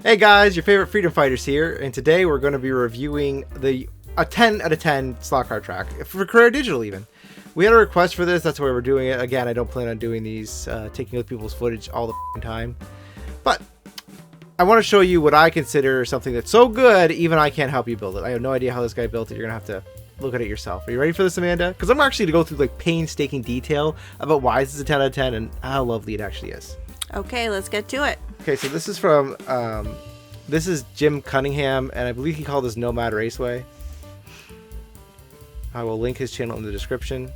Hey guys, your favorite freedom fighters here, and today we're going to be reviewing a 10 out of 10 slot car track for Carrera Digital. Even we had a request for this, that's why we're doing it. Again, I don't plan on doing these, taking other people's footage all the time, but I want to show you what I consider something that's so good even I can't help you build it. I have no idea how this guy built it. You're gonna have to look at it yourself. Are you ready for this, Amanda? Because I'm actually going to go through like painstaking detail about why this is a 10 out of 10 and how lovely it actually is. Okay, let's get to it. Okay, so this is from this is Jim Cunningham, and I believe he called this Nomad Raceway. I will link his channel in the description.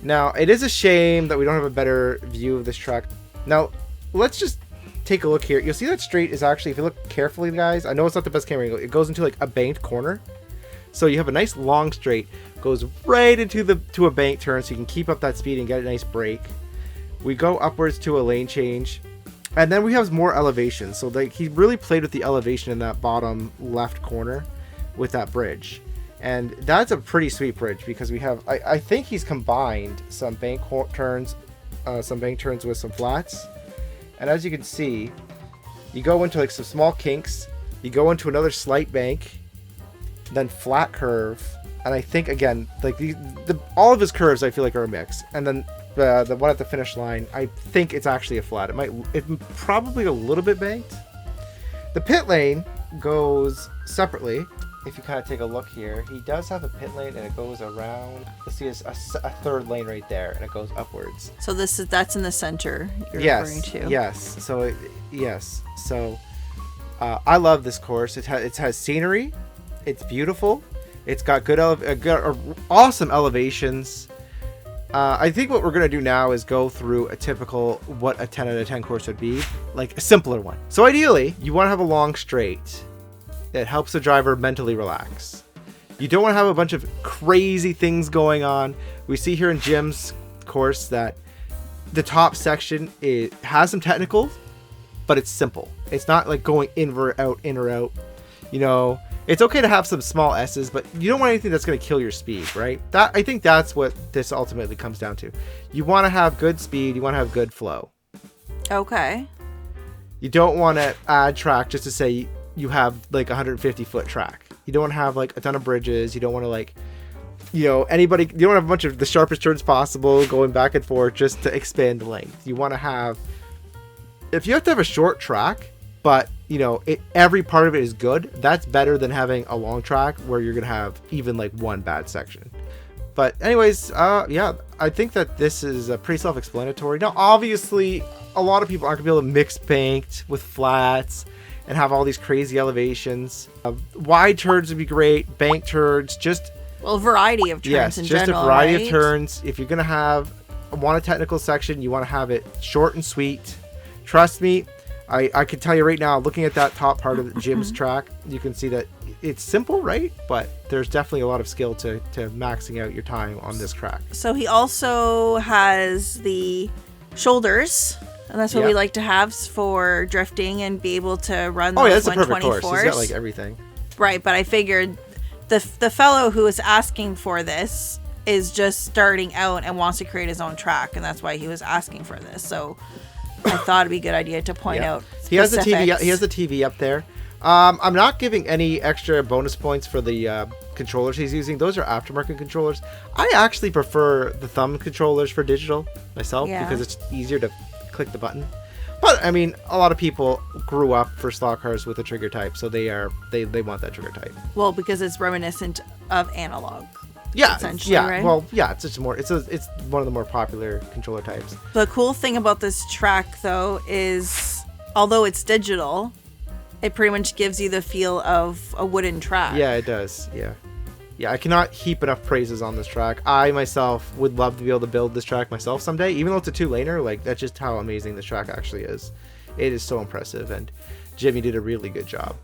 Now, it is a shame that we don't have a better view of this track. Now, let's just take a look here. You'll see that straight is actually, if you look carefully, guys, I know it's not the best camera angle, it goes into like a banked corner. So you have a nice long straight, goes right into a bank turn, so you can keep up that speed and get a nice break. We go upwards to a lane change, and then we have more elevation. So like he really played with the elevation in that bottom left corner with that bridge, and that's a pretty sweet bridge because we have I think he's combined some bank turns with some flats, and as you can see, you go into like some small kinks, you go into another slight bank, then flat curve, and I think again like all of his curves I feel like are a mix, and then the one at the finish line, I think it's actually a flat. It's probably a little bit banked. The pit lane goes separately. If you kind of take a look here, he does have a pit lane and it goes around. Let's see, it's a third lane right there, and it goes upwards. So that's in the center you're referring to. Yes. So yes. So I love this course. It has scenery. It's beautiful. It's got awesome elevations. I think what we're going to do now is go through a typical what a 10 out of 10 course would be, like a simpler one. So ideally, you want to have a long straight that helps the driver mentally relax. You don't want to have a bunch of crazy things going on. We see here in Jim's course that the top section has some technicals, but it's simple. It's not like going in or out. You know, it's okay to have some small S's, but you don't want anything that's going to kill your speed, right? I think that's what this ultimately comes down to. You want to have good speed. You want to have good flow. Okay. You don't want to add track just to say you have like 150-foot track. You don't want to have like a ton of bridges. You don't want to like, you don't have a bunch of the sharpest turns possible going back and forth just to expand the length. You want to have, if you have to have a short track, but every part of it is good, that's better than having a long track where you're gonna have even like one bad section. But anyways, yeah, I think that this is pretty self-explanatory. Now obviously a lot of people aren't gonna be able to mix banked with flats and have all these crazy elevations. Wide turns would be great, bank turns, variety of turns in general. Just a variety of turns. If you're gonna want a technical section, you want to have it short and sweet. Trust me, I can tell you right now, looking at that top part of the Jim's track, you can see that it's simple, right? But there's definitely a lot of skill to maxing out your time on this track. So he also has the shoulders, and that's what we like to have for drifting and be able to run those 124s. That's a perfect course. He's got like everything. Right, but I figured the fellow who is asking for this is just starting out and wants to create his own track, and that's why he was asking for this. So I thought it'd be a good idea to point out specifics. He has the TV up there. I'm not giving any extra bonus points for the controllers he's using. Those are aftermarket controllers. I actually prefer the thumb controllers for digital myself because it's easier to click the button. But I mean, a lot of people grew up for slot cars with a trigger type, so they want that trigger type. Well, because it's reminiscent of analog. Yeah, right? Well, yeah, it's one of the more popular controller types. The cool thing about this track, though, is although it's digital, it pretty much gives you the feel of a wooden track. Yeah, it does. Yeah, I cannot heap enough praises on this track. I myself would love to be able to build this track myself someday, even though it's a 2-laner. Like, that's just how amazing this track actually is. It is so impressive, and Jimmy did a really good job.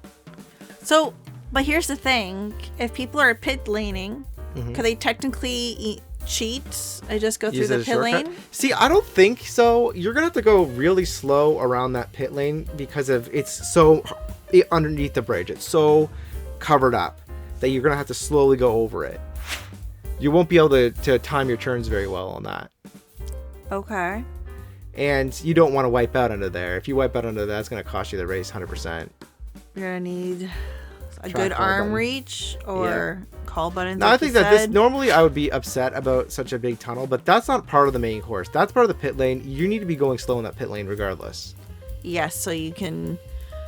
So, but here's the thing: if people are pit laning, could they technically cheat? I just go through the pit lane? See, I don't think so. You're going to have to go really slow around that pit lane because it's so underneath the bridge. It's so covered up that you're going to have to slowly go over it. You won't be able to time your turns very well on that. Okay. And you don't want to wipe out under there. If you wipe out under there, that's going to cost you the race 100%. You're gonna need a Track good call arm button. reach or call buttons. Now, I like think you that this said. normally I would be upset about such a big tunnel, but that's not part of the main course. That's part of the pit lane. You need to be going slow in that pit lane regardless. Yes, so you can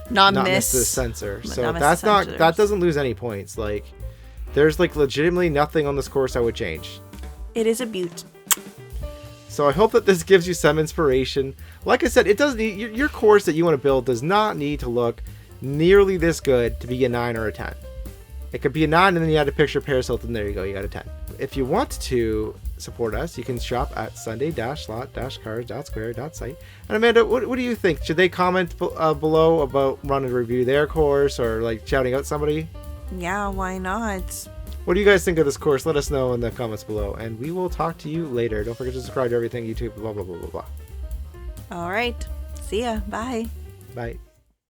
not miss the miss sensor. not So miss that's the not sensors. that doesn't lose any points. Like there's like legitimately nothing on this course I would change. It is a beaut. So I hope that this gives you some inspiration. Like I said, it doesn't need, your course that you want to build does not need to look nearly this good to be a 9 or a 10. It could be a 9 and then you add a picture of Paris Hilton. There you go. You got a 10. If you want to support us, you can shop at sunday-slot-cars.square.site. And Amanda, what do you think? Should they comment below about running a review their course or like shouting out somebody? Yeah, why not? What do you guys think of this course? Let us know in the comments below, and we will talk to you later. Don't forget to subscribe to everything YouTube, blah, blah, blah, blah, blah. All right. See ya. Bye. Bye.